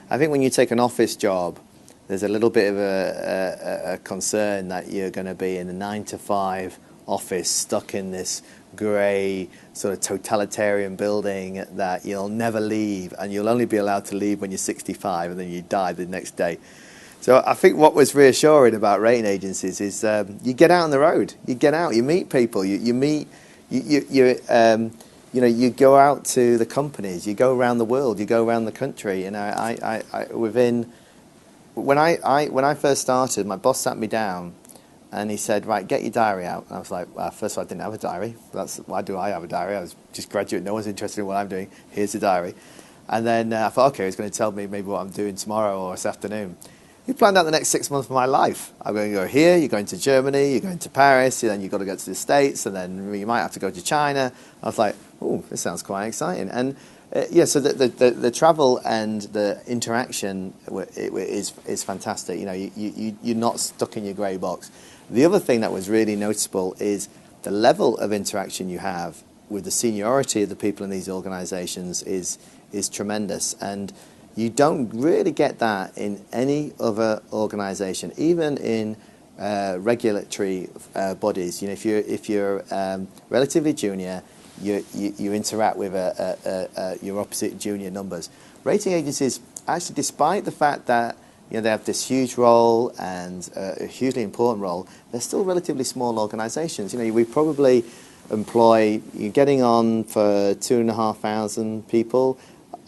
I think when you take an office job, there's a little bit of a concern that you're going to be in a 9 to 5 office, stuck in this grey sort of totalitarian building that you'll never leave, and you'll only be allowed to leave when you're 65, and then you die the next day. So I think what was reassuring about rating agencies is you get out on the road, you get out, you meet people, you go out to the companies, you go around the world, you go around the country. You know, when I first started, my boss sat me down and he said, right, get your diary out. And I was like, well, first of all, I didn't have a diary. Why do I have a diary? I was just graduate. No one's interested in what I'm doing. Here's the diary. And then I thought, okay, he's going to tell me maybe what I'm doing tomorrow or this afternoon. He planned out the next 6 months of my life. I'm going to go here, you're going to Germany, you're going to Paris, and then you've got to go to the States, and then you might have to go to China. I was like, oh, this sounds quite exciting. And so the travel and the interaction is fantastic. You know, you're not stuck in your grey box. The other thing that was really noticeable is the level of interaction you have with the seniority of the people in these organisations is tremendous, and you don't really get that in any other organisation, even in regulatory bodies. You know, if you're relatively junior, you interact with your opposite junior numbers. Rating agencies, actually, despite the fact that they have this huge role and a hugely important role, they're still relatively small organisations. You know, we probably employ, you're getting on for 2,500 people,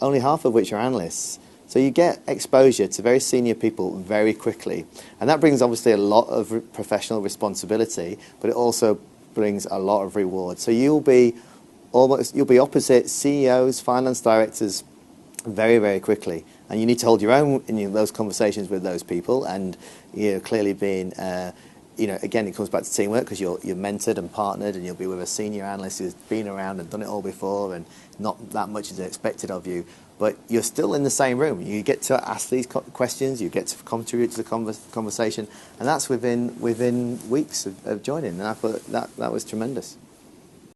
only half of which are analysts. So you get exposure to very senior people very quickly. And that brings obviously a lot of professional responsibility, but it also brings a lot of reward. So you'll be opposite CEOs, finance directors very, very quickly. And you need to hold your own in those conversations with those people. And clearly being, again, it comes back to teamwork, because you're mentored and partnered, and you'll be with a senior analyst who's been around and done it all before, and not that much is expected of you. But you're still in the same room. You get to ask these questions, you get to contribute to the conversation, and that's within weeks of joining. And I thought that was tremendous.